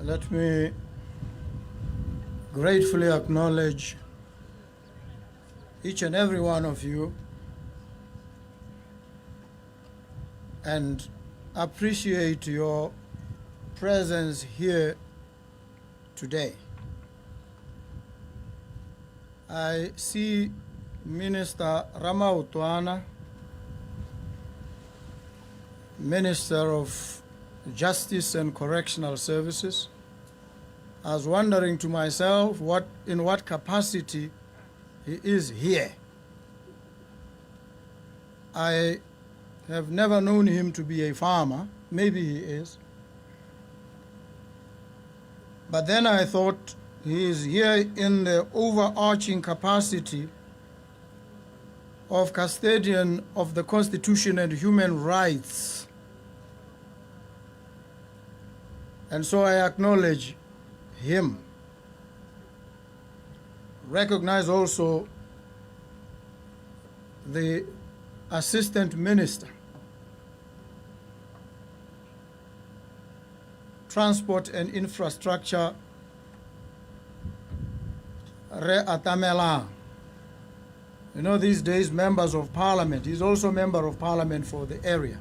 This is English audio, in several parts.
Let me gratefully acknowledge each and every one of you and appreciate your presence here today. I see Minister Botswana, Minister of Justice and Correctional Services. I was wondering to myself in what capacity he is here. I have never known him to be a farmer. Maybe he is. But then I thought he is here in the overarching capacity of custodian of the Constitution and human rights. And so I acknowledge him. Recognize also the Assistant Minister, Transport and Infrastructure, reaffirmed. You know, these days, members of parliament, he's also a member of parliament for the area.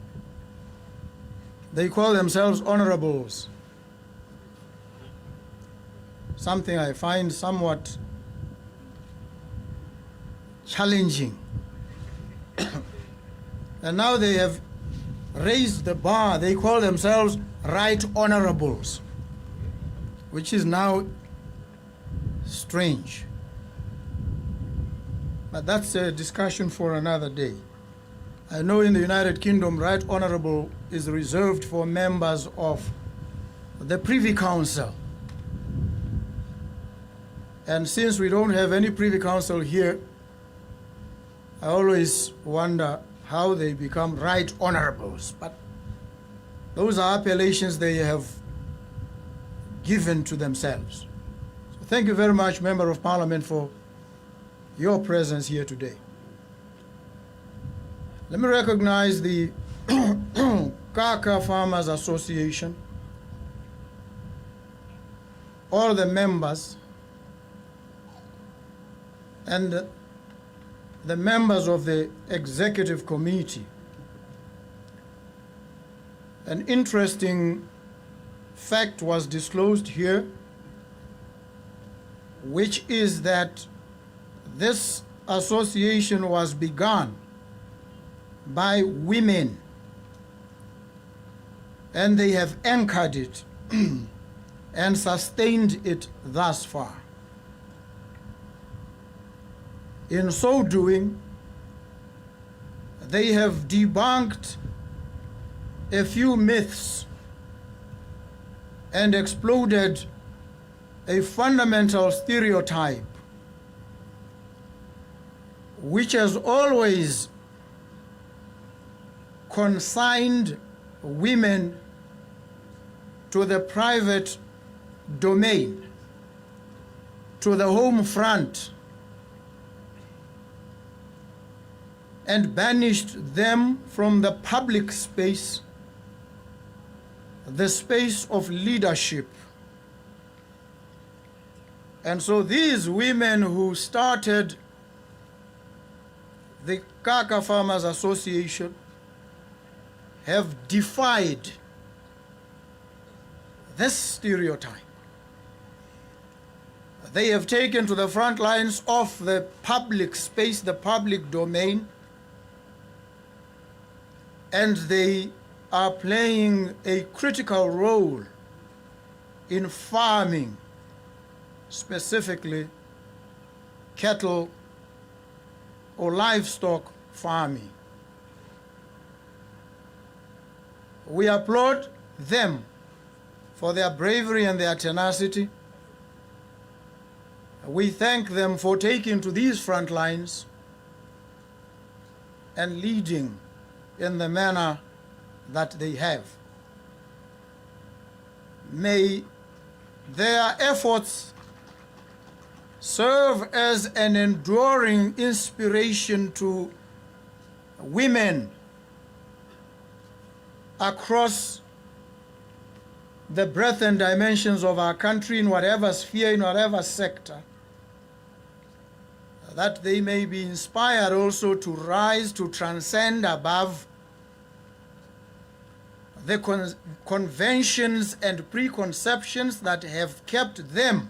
They call themselves honorables. Something I find somewhat challenging. And now they have raised the bar. They call themselves right honorables, which is now strange. But that's a discussion for another day. I know in the United Kingdom, right honorable is reserved for members of the Privy Council. And since we don't have any Privy Council here, I always wonder how they become right honorables. But those are appellations they have given to themselves. So thank you very much, Member of Parliament, for your presence here today. Let me recognize the Kaka Farmers Association, all the members, and the members of the executive committee. An interesting fact was disclosed here, which is that this association was begun by women, and they have anchored it and sustained it thus far. In so doing, they have debunked a few myths and exploded a fundamental stereotype which has always consigned women to the private domain, to the home front, and banished them from the public space, the space of leadership. And so these women who started the Kaka Farmers Association have defied this stereotype. They have taken to the front lines of the public space, the public domain, and they are playing a critical role in farming, specifically cattle or livestock farming. We applaud them for their bravery and their tenacity. We thank them for taking to these front lines and leading in the manner that they have. May their efforts serve as an enduring inspiration to women across the breadth and dimensions of our country in whatever sphere, in whatever sector, that they may be inspired also to rise, to transcend above the conventions and preconceptions that have kept them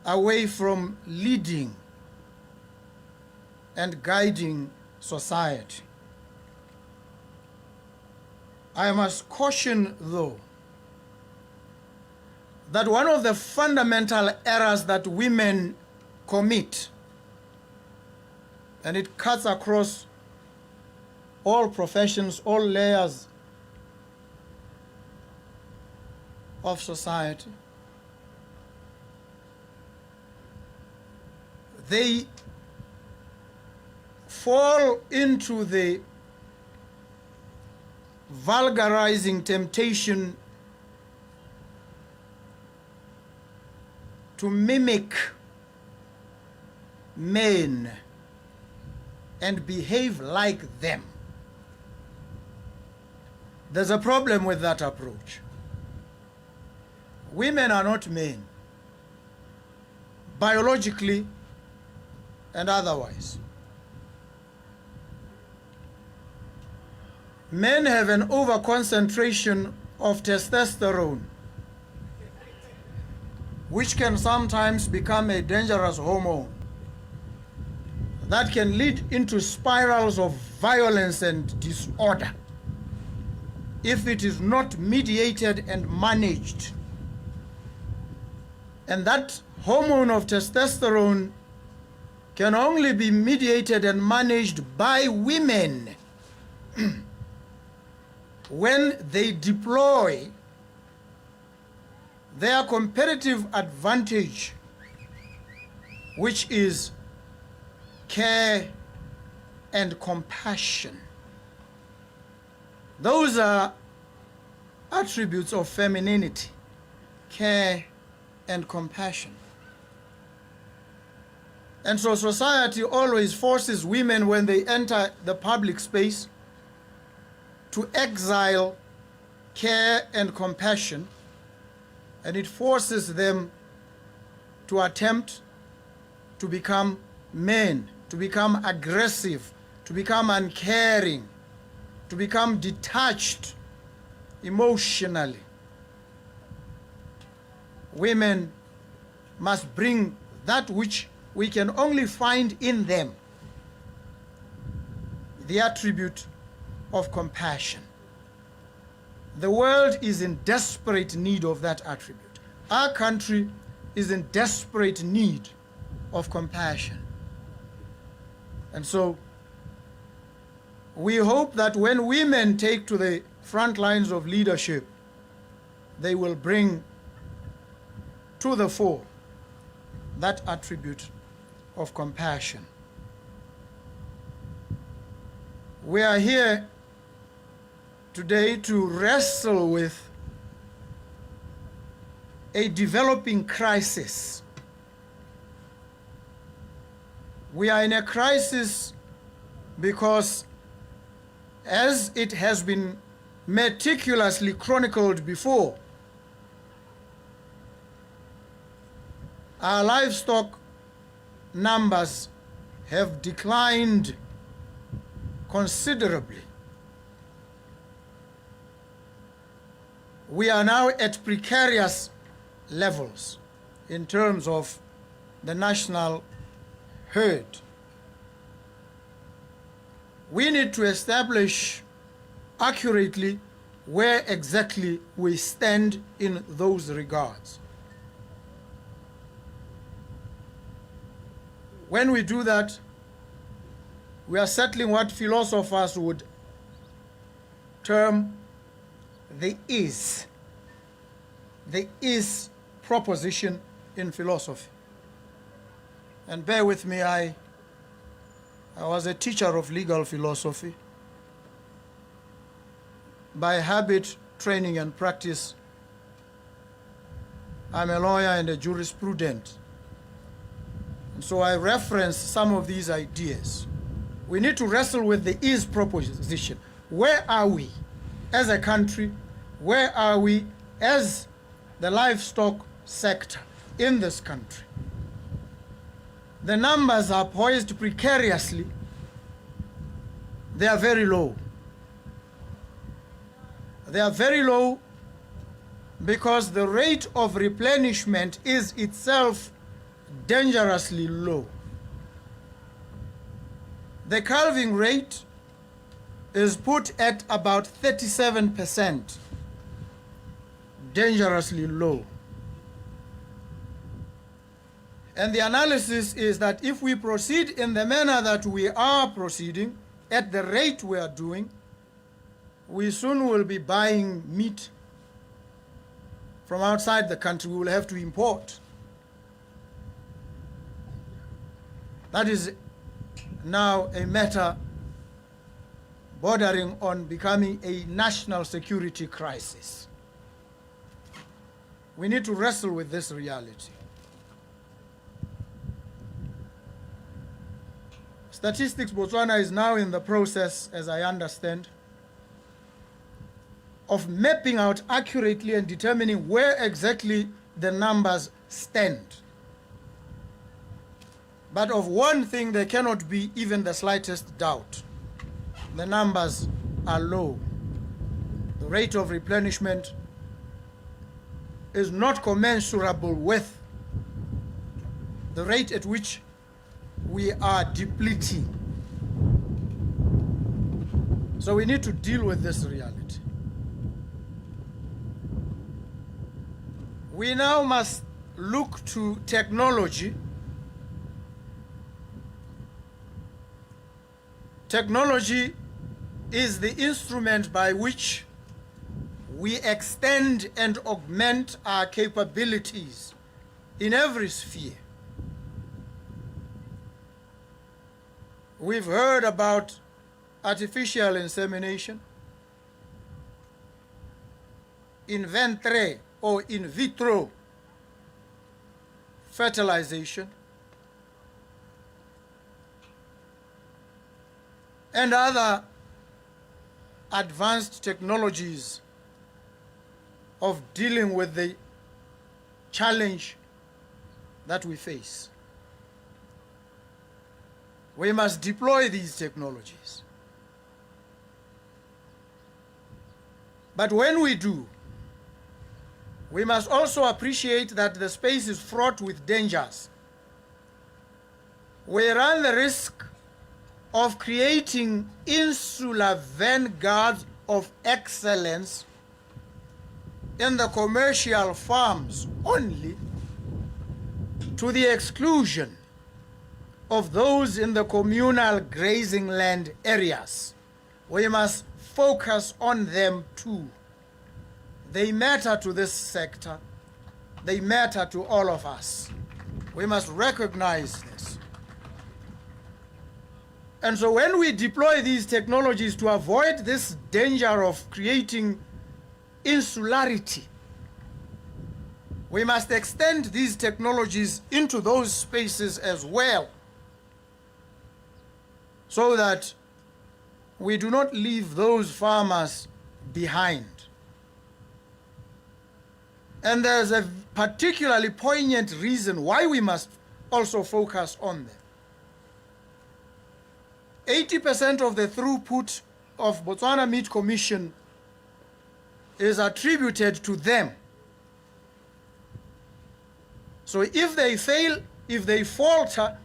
away from leading and guiding society. I must caution, though, that one of the fundamental errors that women commit, and it cuts across all professions, all layers of society, they fall into the vulgarizing temptation to mimic men and behave like them. There's a problem with that approach. Women are not men, biologically and otherwise. Men have an overconcentration of testosterone, which can sometimes become a dangerous hormone that can lead into spirals of violence and disorder if it is not mediated and managed. And that hormone of testosterone can only be mediated and managed by women when they deploy their competitive advantage, which is care and compassion. Those are attributes of femininity: care and compassion. And so society always forces women, when they enter the public space, to exile care and compassion, and it forces them to attempt to become men, to become aggressive, to become uncaring, to become detached emotionally. Women must bring that which we can only find in them, the attribute of compassion. The world is in desperate need of that attribute. Our country is in desperate need of compassion. And so we hope that when women take to the front lines of leadership, they will bring to the fore that attribute of compassion. We are here today to wrestle with a developing crisis. We are in a crisis because, as it has been meticulously chronicled before, our livestock numbers have declined considerably. We are now at precarious levels in terms of the national herd. We need to establish accurately where exactly we stand in those regards. When we do that, we are settling what philosophers would term the is proposition in philosophy. And bear with me, I was a teacher of legal philosophy. By habit, training, and practice, I'm a lawyer and a jurisprudent. And so I reference some of these ideas. We need to wrestle with the is proposition. Where are we as a country Where are we as the livestock sector in this country? The numbers are poised precariously. They are very low. They are very low because the rate of replenishment is itself dangerously low. The calving rate is put at about 37%, dangerously low. And the analysis is that if we proceed in the manner that we are proceeding, at the rate we are doing, we soon will be buying meat from outside the country. We will have to import. That is now a matter bordering on becoming a national security crisis. We need to wrestle with this reality. Statistics Botswana is now in the process, as I understand, of mapping out accurately and determining where exactly the numbers stand. But of one thing there cannot be even the slightest doubt. The numbers are low. The rate of replenishment is not commensurable with the rate at which we are depleting. So we need to deal with this reality. We now must look to technology. Technology is the instrument by which we extend and augment our capabilities in every sphere. We've heard about artificial insemination, in ventre or in vitro fertilization, and other advanced technologies of dealing with the challenge that we face. We must deploy these technologies. But when we do, we must also appreciate that the space is fraught with dangers. We run the risk of creating insular vanguards of excellence in the commercial farms only, to the exclusion of those in the communal grazing land areas. We must focus on them too. They matter to this sector. They matter to all of us. We must recognize this. And so when we deploy these technologies to avoid this danger of creating insularity, we must extend these technologies into those spaces as well, so that we do not leave those farmers behind. And there's a particularly poignant reason why we must also focus on them. 80% of the throughput of Botswana Meat Commission is attributed to them. So if they fail, if they falter,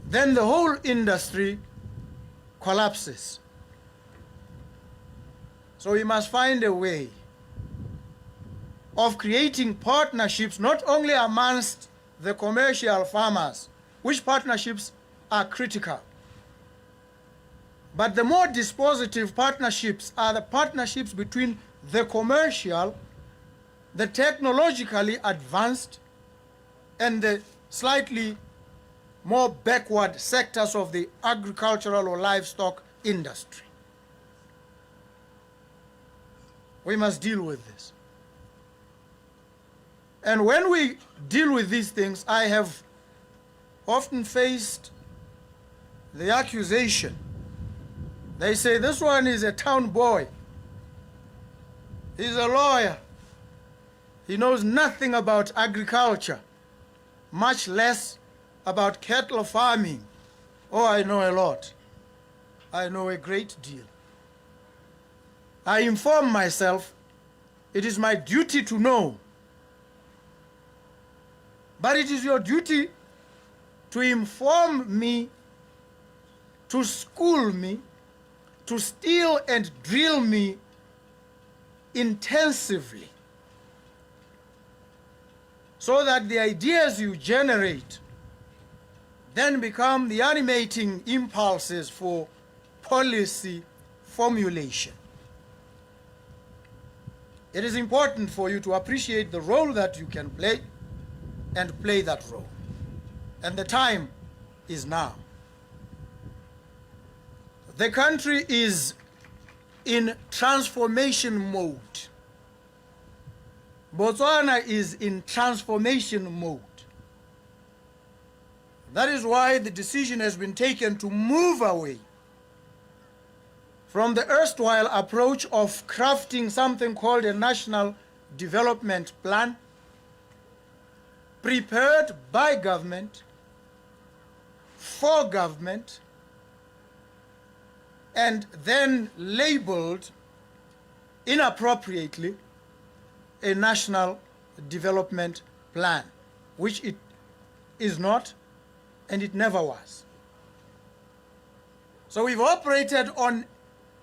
then the whole industry collapses. So we must find a way of creating partnerships not only amongst the commercial farmers, which partnerships are critical, but the more dispositive partnerships are the partnerships between the commercial, the technologically advanced, and the slightly more backward sectors of the agricultural or livestock industry. We must deal with this. And when we deal with these things, I have often faced the accusation They say this one is a town boy. He's a lawyer. He knows nothing about agriculture, much less about cattle farming. Oh, I know a lot. I know a great deal. I inform myself. It is my duty to know. But it is your duty to inform me, to school me, to still and drill me intensively, so that the ideas you generate then become the animating impulses for policy formulation. It is important for you to appreciate the role that you can play and play that role. And the time is now. The country is in transformation mode. Botswana is in transformation mode. That is why the decision has been taken to move away from the erstwhile approach of crafting something called a national development plan, prepared by government, for government, and then labeled inappropriately a national development plan, which it is not and it never was. So we've operated on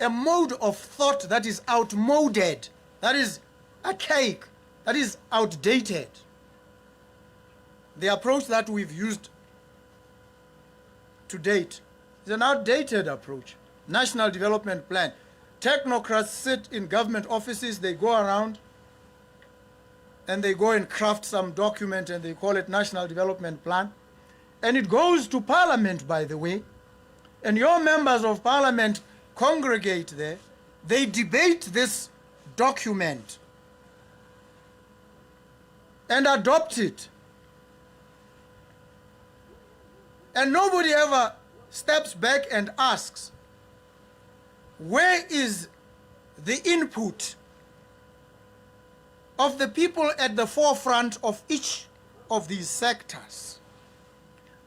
a mode of thought that is outmoded, that is archaic, that is outdated. The approach that we've used to date is an outdated approach. National Development Plan. Technocrats sit in government offices, they go around and they go and craft some document and they call it National Development Plan. And it goes to Parliament, by the way, and your members of Parliament congregate there. They debate this document and adopt it. And nobody ever steps back and asks, where is the input of the people at the forefront of each of these sectors?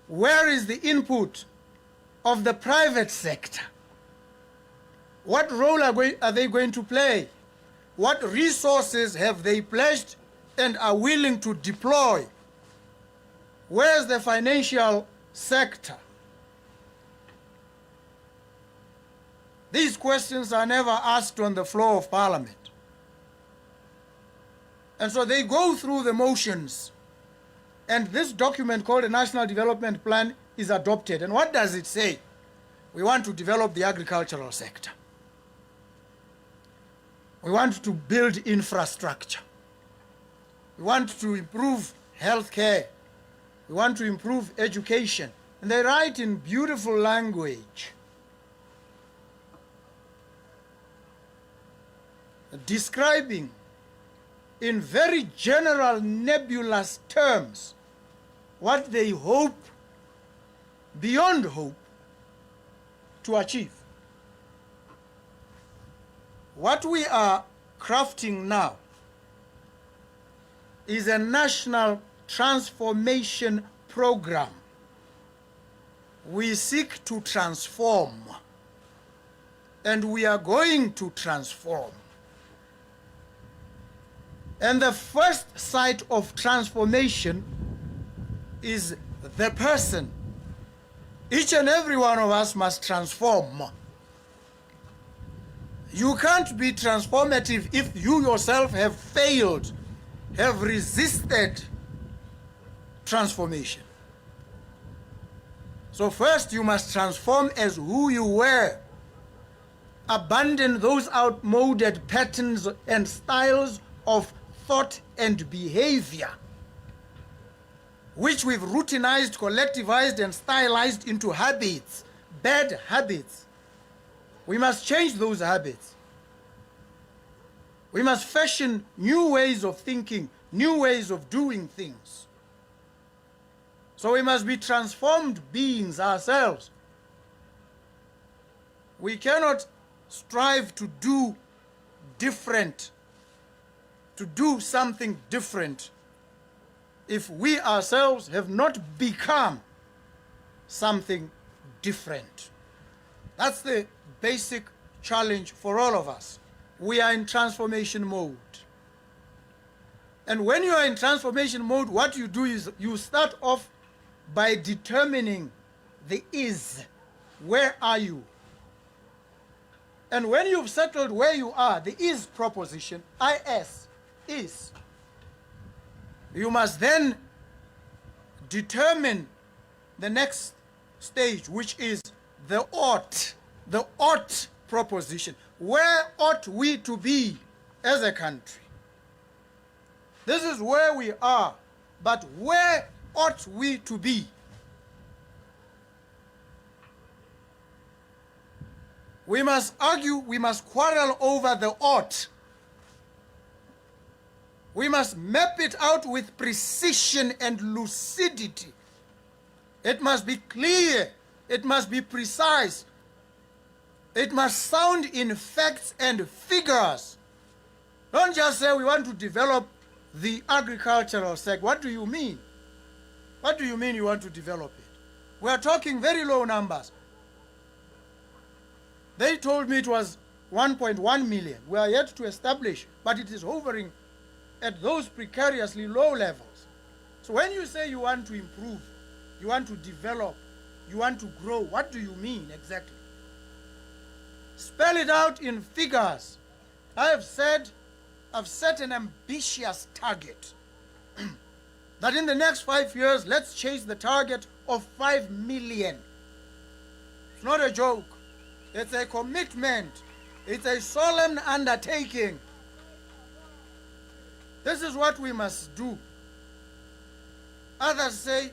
Where is the input of the private sector? What role are they going to play? What resources have they pledged and are willing to deploy? Where's the financial sector? These questions are never asked on the floor of Parliament. And so they go through the motions. And this document called a National Development Plan is adopted. And what does it say? We want to develop the agricultural sector. We want to build infrastructure. We want to improve healthcare. We want to improve education. And they write in beautiful language, describing in very general, nebulous terms what they hope, beyond hope, to achieve. What we are crafting now is a national transformation program. We seek to transform, and we are going to transform. And the first site of transformation is the person. Each and every one of us must transform. You can't be transformative if you yourself have failed, have resisted transformation. So first you must transform as who you were. Abandon those outmoded patterns and styles of thought and behavior, which we've routinized, collectivized, and stylized into habits, bad habits. We must change those habits. We must fashion new ways of thinking, new ways of doing things. So we must be transformed beings ourselves. We cannot strive to do different, to do something different, if we ourselves have not become something different. That's the basic challenge for all of us. We are in transformation mode. And when you are in transformation mode, what you do is you start off by determining the is. Where are you? And when you've settled where you are, the is proposition, is, you must then determine the next stage, which is the ought proposition. Where ought we to be as a country? This is where we are, but where ought we to be? We must argue, we must quarrel over the ought. We must map it out with precision and lucidity. It must be clear. It must be precise. It must sound in facts and figures. Don't just say we want to develop the agricultural sector. What do you mean? What do you mean you want to develop it? We are talking very low numbers. They told me it was 1.1 million. We are yet to establish, but it is hovering at those precariously low levels. So when you say you want to improve, you want to develop, you want to grow, what do you mean exactly? Spell it out in figures. I've set an ambitious target that in the next 5 years, let's chase the target of 5 million. It's not a joke. It's a commitment. It's a solemn undertaking. This is what we must do. Others say,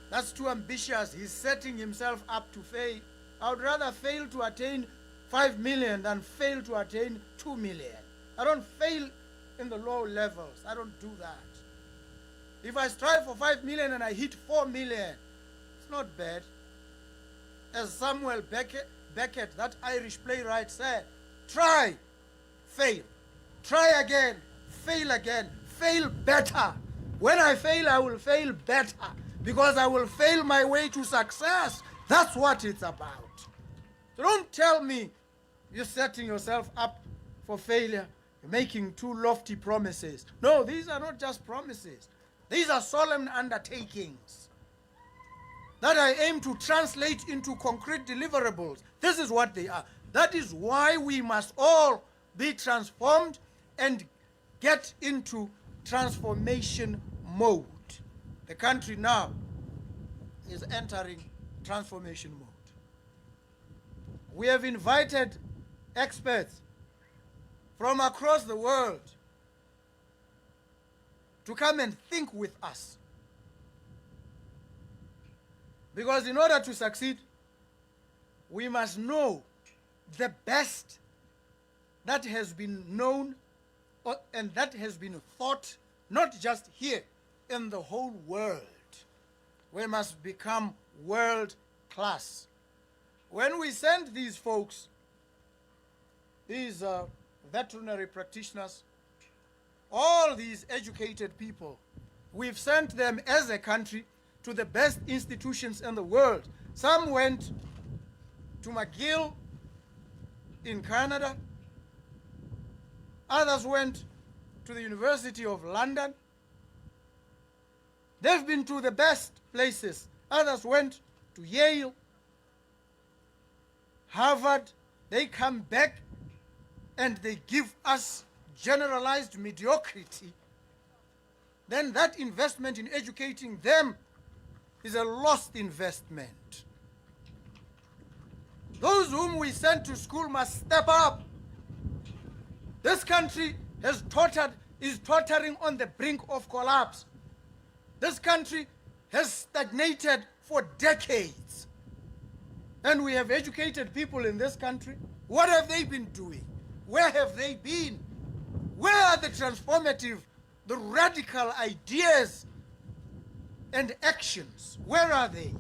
that's too ambitious. He's setting himself up to fail. I would rather fail to attain 5 million than fail to attain 2 million. I don't fail in the low levels. I don't do that. If I strive for 5 million and I hit 4 million, it's not bad. As Samuel Beckett, that Irish playwright, said, try, fail. Try again, fail better. When I fail, I will fail better, because I will fail my way to success. That's what it's about. So don't tell me you're setting yourself up for failure, you're making too lofty promises. No, these are not just promises. These are solemn undertakings that I aim to translate into concrete deliverables. This is what they are. That is why we must all be transformed and get into transformation mode. The country now is entering transformation mode. We have invited experts from across the world to come and think with us. Because in order to succeed, we must know the best that has been known and that has been thought, not just here, in the whole world. We must become world class. When we send these folks, these veterinary practitioners, all these educated people, we've sent them as a country to the best institutions in the world. Some went to McGill in Canada. Others went to the University of London. They've been to the best places. Others went to Yale, Harvard. They come back and they give us generalized mediocrity. Then that investment in educating them is a lost investment. Those whom we send to school must step up. This country is tottering on the brink of collapse. This country has stagnated for decades. And we have educated people in this country. What have they been doing? Where have they been? Where are the transformative, the radical ideas and actions? Where are they?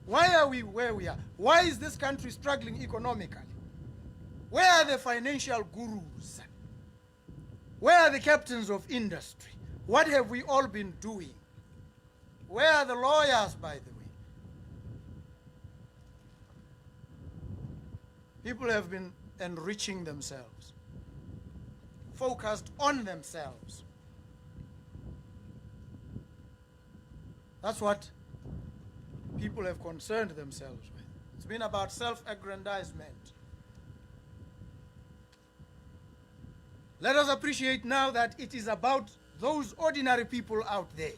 Why are we where we are? Why is this country struggling economically? Where are the financial gurus? Where are the captains of industry? What have we all been doing? Where are the lawyers, by the way? People have been enriching themselves, focused on themselves. That's what people have concerned themselves with. It's been about self-aggrandizement. Let us appreciate now that it is about those ordinary people out there,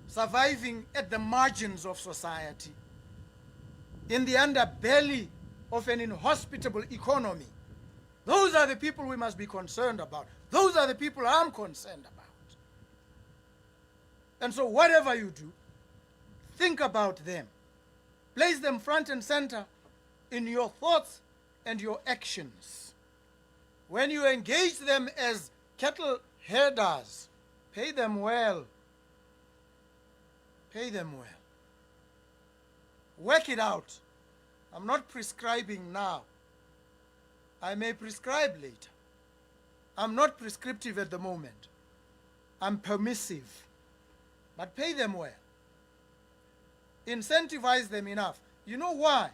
surviving at the margins of society, in the underbelly of an inhospitable economy. Those are the people we must be concerned about. Those are the people I'm concerned about. And so whatever you do, think about them. Place them front and center in your thoughts and your actions. When you engage them as cattle herders, pay them well. Pay them well. Work it out. I'm not prescribing now. I may prescribe later. I'm not prescriptive at the moment. I'm permissive. But pay them well. Incentivize them enough. You know why?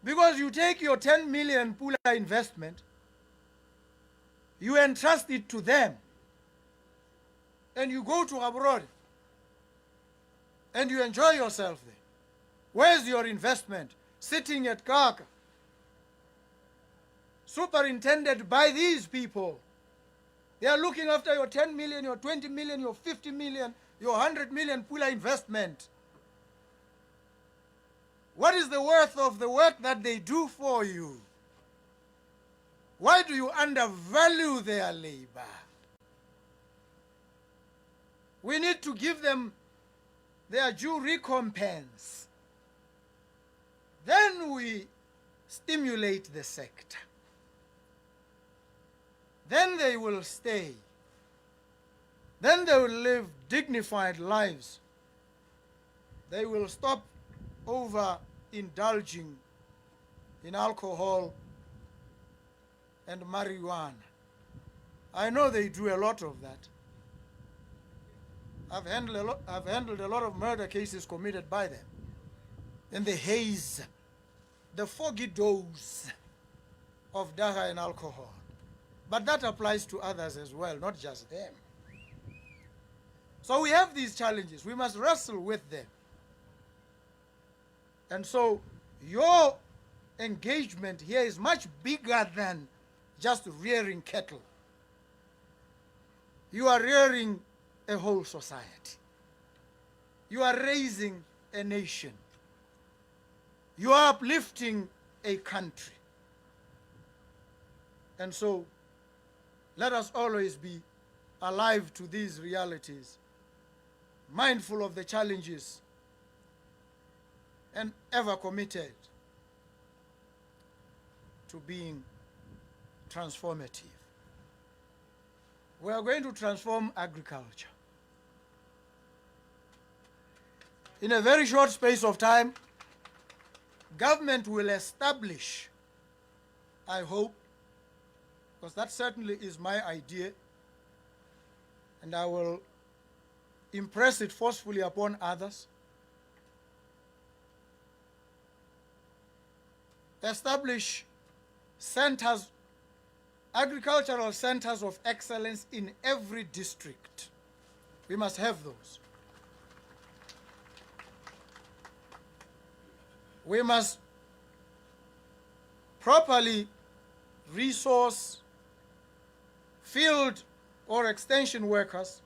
Because you take your 10 million Pula investment, you entrust it to them, and you go to abroad, and you enjoy yourself there. Where's your investment? Sitting at Kaka, superintended by these people. They are looking after your 10 million, your 20 million, your 50 million, your 100 million Pula investment. What is the worth of the work that they do for you? Why do you undervalue their labor? We need to give them their due recompense. Then we stimulate the sector. Then they will stay. Then they will live dignified lives. They will stop over-indulging in alcohol and marijuana. I know they do a lot of that. I've handled a lot of murder cases committed by them. In the haze, the foggy dose of dagga and alcohol. But that applies to others as well, not just them. So we have these challenges. We must wrestle with them. And so your engagement here is much bigger than just rearing cattle. You are rearing a whole society. You are raising a nation. You are uplifting a country. And so let us always be alive to these realities, mindful of the challenges, and ever committed to being transformative. We are going to transform agriculture. In a very short space of time, government will establish, I hope, because that certainly is my idea, and I will impress it forcefully upon others, establish centers, agricultural centers of excellence in every district. We must have those. We must properly resource field or extension workers,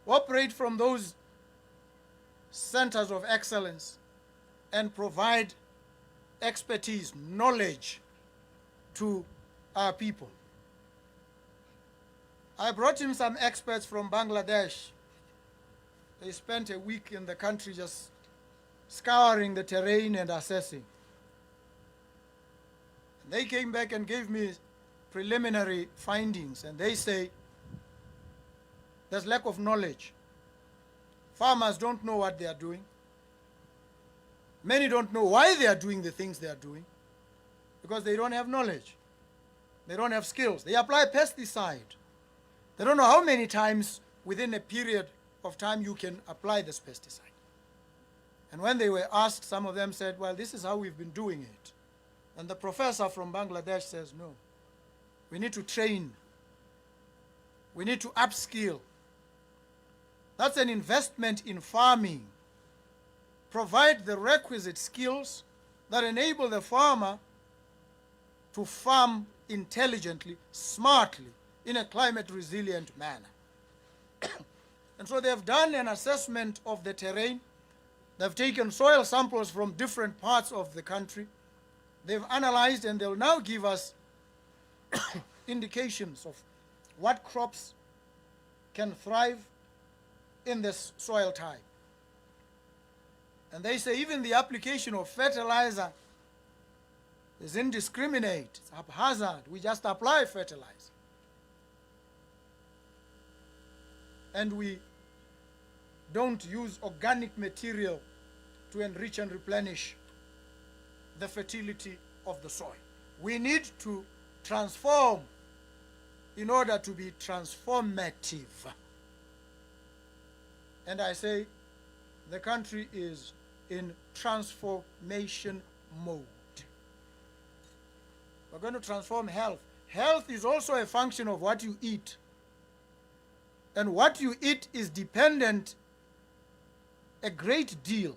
operate from those centers of excellence, and provide expertise, knowledge to our people. I brought him some experts from Bangladesh. They spent a week in the country just scouring the terrain and assessing. And they came back and gave me preliminary findings, and they say there's lack of knowledge. Farmers don't know what they are doing. Many don't know why they are doing the things they are doing, because they don't have knowledge. They don't have skills. They apply pesticide. They don't know how many times within a period of time you can apply this pesticide. And when they were asked, some of them said, well, this is how we've been doing it. And the professor from Bangladesh says, no, we need to train. We need to upskill. That's an investment in farming. Provide the requisite skills that enable the farmer to farm intelligently, smartly, in a climate-resilient manner. And so they've done an assessment of the terrain. They've taken soil samples from different parts of the country. They've analyzed, and they'll now give us indications of what crops can thrive in this soil type. And they say even the application of fertilizer is indiscriminate, it's haphazard. We just apply fertilizer. And we don't use organic material to enrich and replenish the fertility of the soil. We need to transform in order to be transformative. And I say the country is in transformation mode. We're going to transform health. Health is also a function of what you eat. And what you eat is dependent a great deal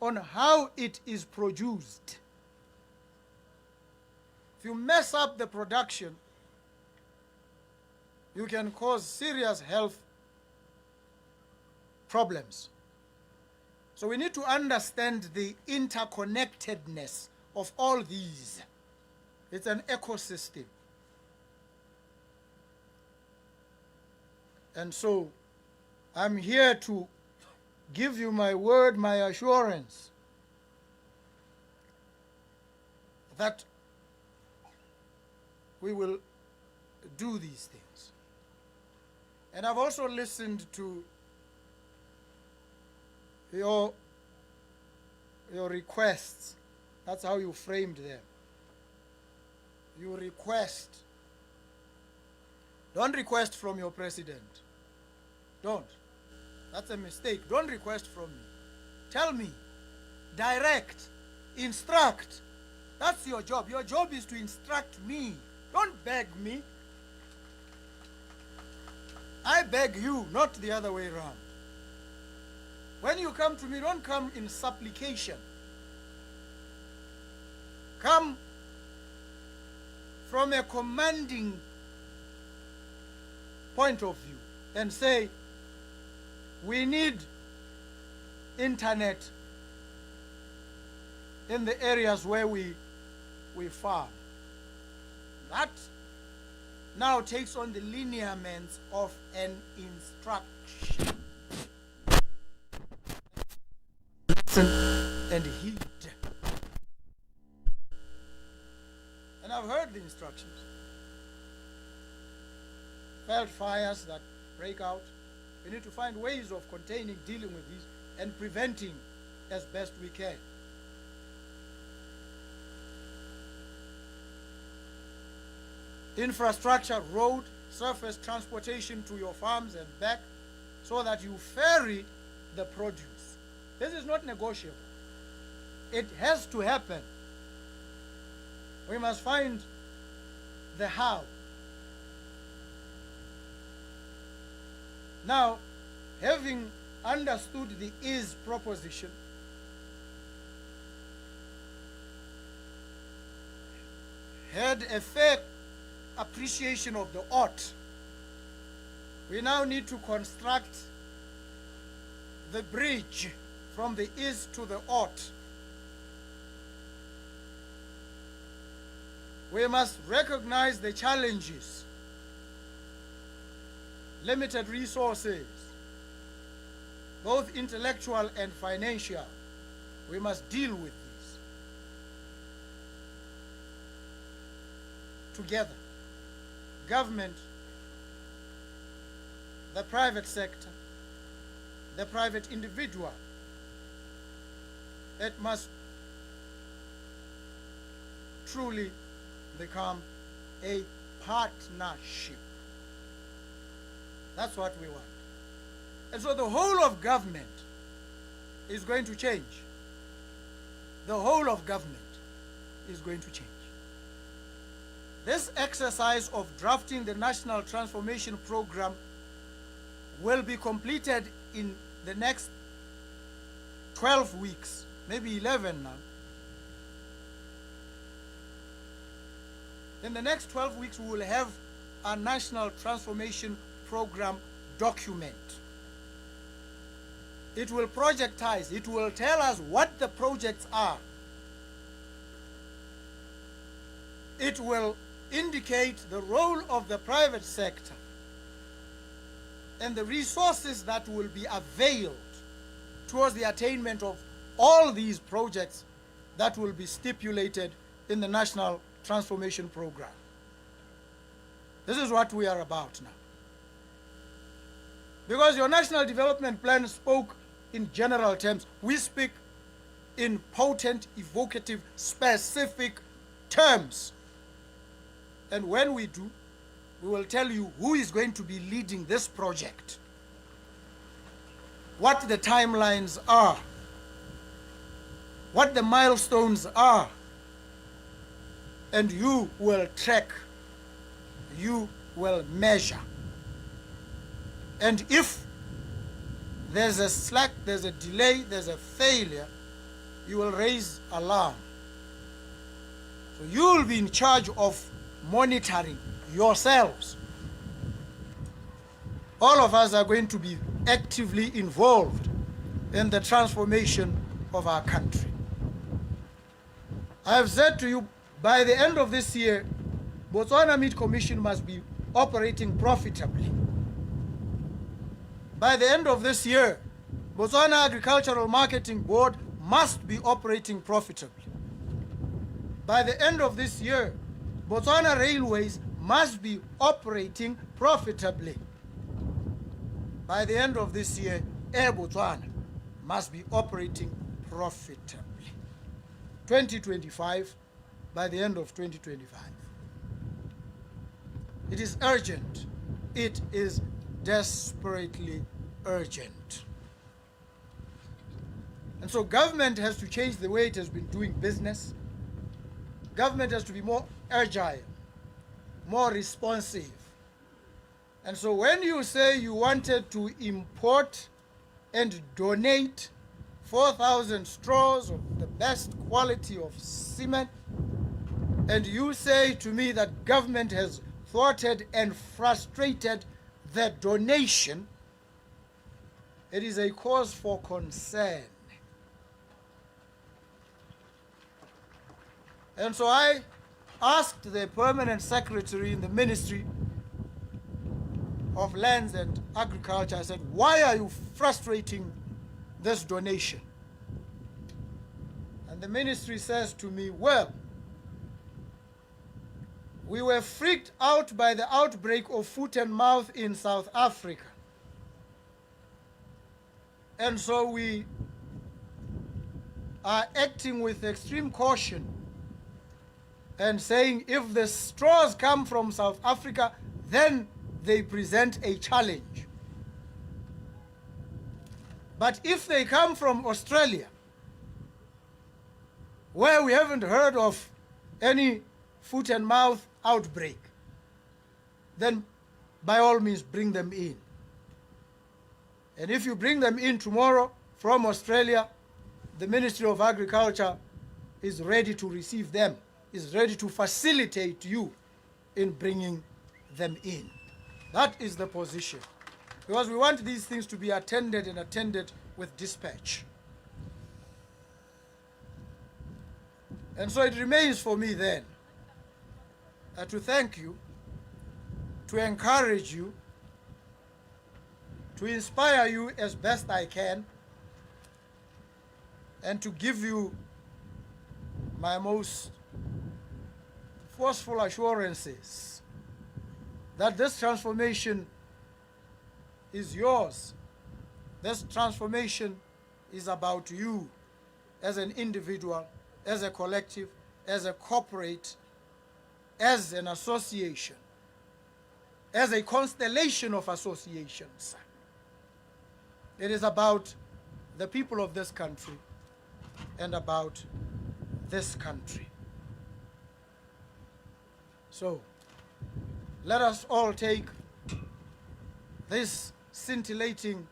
on how it is produced. If you mess up the production, you can cause serious health problems. So we need to understand the interconnectedness of all these. It's an ecosystem. And so I'm here to give you my word, my assurance that we will do these things. And I've also listened to your requests. That's how you framed them. You request. Don't request from your president. Don't. That's a mistake. Don't request from me. Tell me. Direct. Instruct. That's your job. Your job is to instruct me. Don't beg me. I beg you, not the other way around. When you come to me, don't come in supplication. Come from a commanding point of view and say, we need internet in the areas where we farm. That now takes on the lineaments of an instruction. Listen and heed. And I've heard the instructions. Felt fires that break out. We need to find ways of containing, dealing with these, and preventing as best we can. Infrastructure, road, surface transportation to your farms and back, so that you ferry the produce. This is not negotiable. It has to happen. We must find the how. Now, having understood the is proposition, had a fair appreciation of the ought, we now need to construct the bridge from the is to the ought. We must recognize the challenges. Limited resources, both intellectual and financial. We must deal with these together. Government, the private sector, the private individual. It must truly become a partnership. That's what we want. And so the whole of government is going to change. The whole of government is going to change. This exercise of drafting the National Transformation Program will be completed in the next 12 weeks, maybe 11 now. In the next 12 weeks, we will have a National Transformation Program document. It will projectize. It will tell us what the projects are. It will indicate the role of the private sector and the resources that will be availed towards the attainment of all these projects that will be stipulated in the National Transformation Program. This is what we are about now. Because your National Development Plan spoke in general terms. We speak in potent, evocative, specific terms. And when we do, we will tell you who is going to be leading this project, what the timelines are, what the milestones are, and you will track, you will measure. And if there's a slack, there's a delay, there's a failure, you will raise alarm. So you will be in charge of monitoring yourselves. All of us are going to be actively involved in the transformation of our country. I have said to you, by the end of this year, Botswana Meat Commission must be operating profitably. By the end of this year, Botswana Agricultural Marketing Board must be operating profitably. By the end of this year, Botswana Railways must be operating profitably. By the end of this year, Air Botswana must be operating profitably. 2025, by the end of 2025. It is urgent. It is desperately urgent. And so government has to change the way it has been doing business. Government has to be more agile, more responsive. And so when you say you wanted to import and donate 4,000 straws of the best quality of cement, and you say to me that government has thwarted and frustrated the donation, it is a cause for concern. And so I asked the permanent secretary in the Ministry of Lands and Agriculture, I said, why are you frustrating this donation? And the ministry says to me, well, we were freaked out by the outbreak of foot and mouth in South Africa. And so we are acting with extreme caution and saying if the straws come from South Africa, then they present a challenge. But if they come from Australia, where we haven't heard of any foot and mouth outbreak, then by all means bring them in. And if you bring them in tomorrow from Australia, the Ministry of Agriculture is ready to receive them, is ready to facilitate you in bringing them in. That is the position. Because we want these things to be attended and attended with dispatch. And so it remains for me then to thank you, to encourage you, to inspire you as best I can, and to give you my most forceful assurances that this transformation is yours, This transformation is about you as an individual, as a collective, as a corporate, as an association, as a constellation of associations. It is about the people of this country and about this country. So, let us all take these scintillating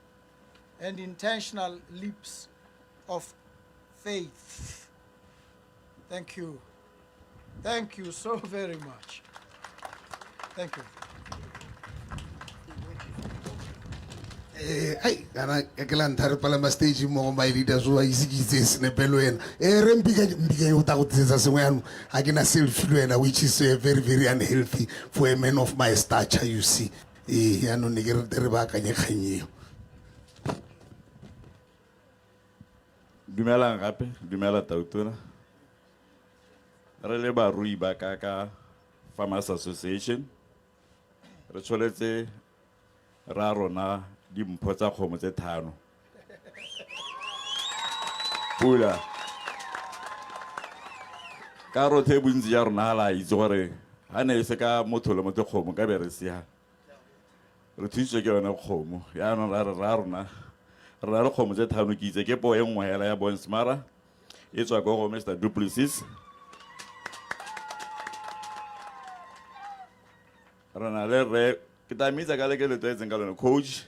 and intentional leaps of faith. Thank you. Thank you so very much. Thank you. Ai kana kela nthare pala ma stage mo my leaders wa isikitse snepelo ena re mbika yo ta go tsetsa sengwe yano a ke na selfie lo ena, which is very very unhealthy for a man of my stature, you see. Yano ne ke re ba kanye khanyeo. Dumela gape, dumela tautona. Re le barui ba Kaka Farmers Association. Re tshwanetse ra rona dimpho tsa kgomo tse thano. Pula. Ka rothe bontsi ya rona hala itse gore ha ne se ka motho le motho kgomo ka be re sia. Re thuswe ke yona kgomo. Ya no ra rona. Re re kgomo tse thano ke itse ke po e nngwe hela ya Bonsmara. E tswa go Mr. Duplessis. Rana le re ke tamitsa ka le ke le tseng ka lona coach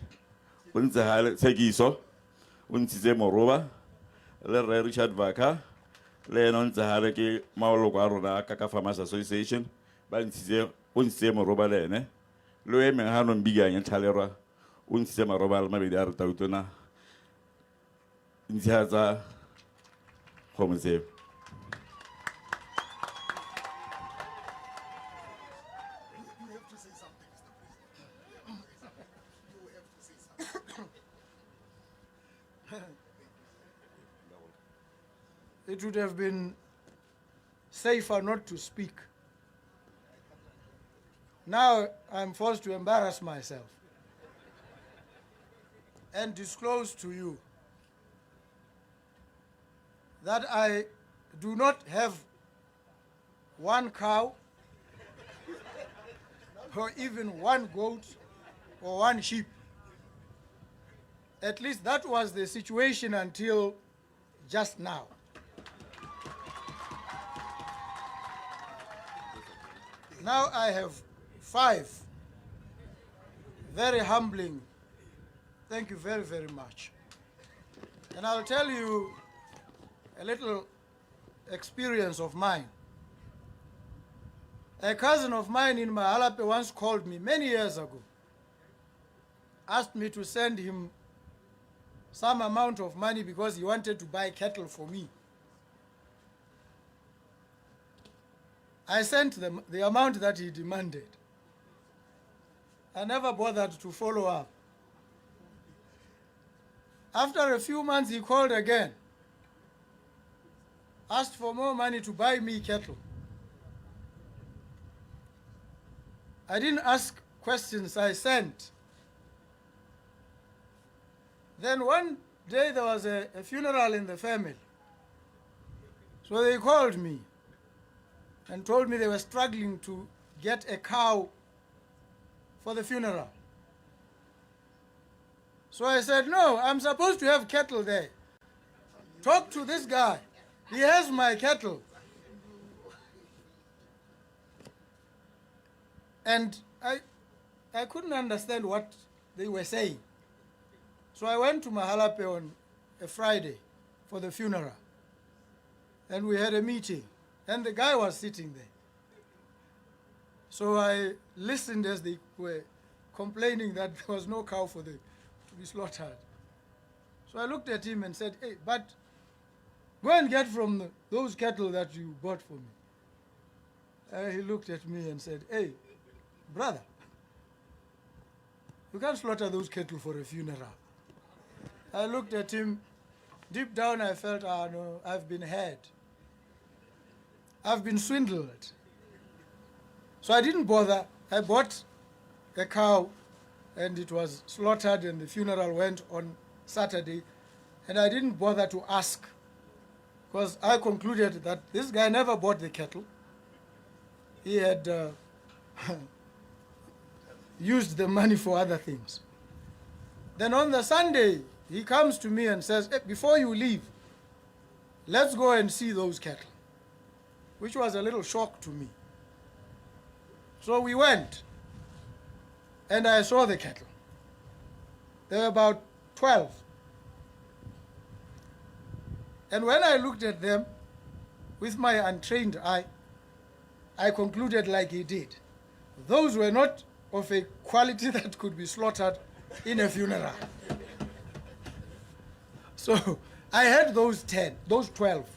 o ntse ha le tsekiso o ntse moroba le re Richard Vaka le no ntse ha le ke maoloko a rona Kaka Farmers Association ba ntse o ntse moroba le ene lo e meng ha no mbiganya thalerwa o ntse maroba le mabedi a re tautona ntse ha tsa khomse. It would have been safer not to speak. Now I'm forced to embarrass myself and disclose to you that I do not have one cow or even one goat or one sheep. At least that was the situation until just now. Now I have 5. Very humbling. Thank you very, very much. And I'll tell you a little experience of mine. A cousin of mine in Mahalape once called me many years ago, asked me to send him some amount of money because he wanted to buy cattle for me. I sent them the amount that he demanded. I never bothered to follow up. After a few months, he called again, asked for more money to buy me cattle. I didn't ask questions, I sent. Then one day there was a funeral in the family. So they called me and told me they were struggling to get a cow for the funeral. So I said, no, I'm supposed to have cattle there. Talk to this guy. He has my cattle. And I couldn't understand what they were saying. So I went to Mahalape on a Friday for the funeral. And we had a meeting. And the guy was sitting there. So I listened as they were complaining that there was no cow for them to be slaughtered. So I looked at him and said, hey, but go and get from those cattle that you bought for me. He looked at me and said, hey, brother, you can't slaughter those cattle for a funeral. I looked at him. Deep down I felt, no, I've been had. I've been swindled. So I didn't bother. I bought a cow and it was slaughtered and the funeral went on Saturday, and I didn't bother to ask, because I concluded that this guy never bought the cattle. He had used the money for other things. Then on the Sunday, he comes to me and says, "Hey, before you leave, let's go and see those cattle," which was a little shock to me. So we went, and I saw the cattle. There were about 12. And when I looked at them with my untrained eye, I concluded like he did. Those were not of a quality that could be slaughtered in a funeral. So I had those 12.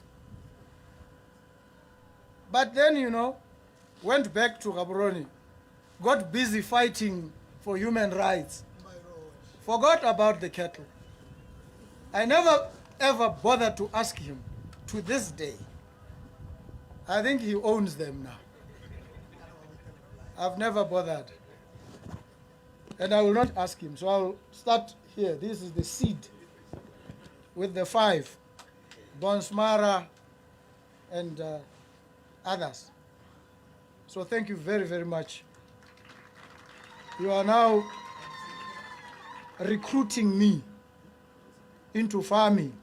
But then, went back to Gaborone, got busy fighting for human rights, forgot about the cattle. I never ever bothered to ask him to this day. I think he owns them now. I've never bothered. And I will not ask him. So I'll start here. This is the seed with the 5, Bonsmara and others. So thank you very, very much. You are now recruiting me into farming.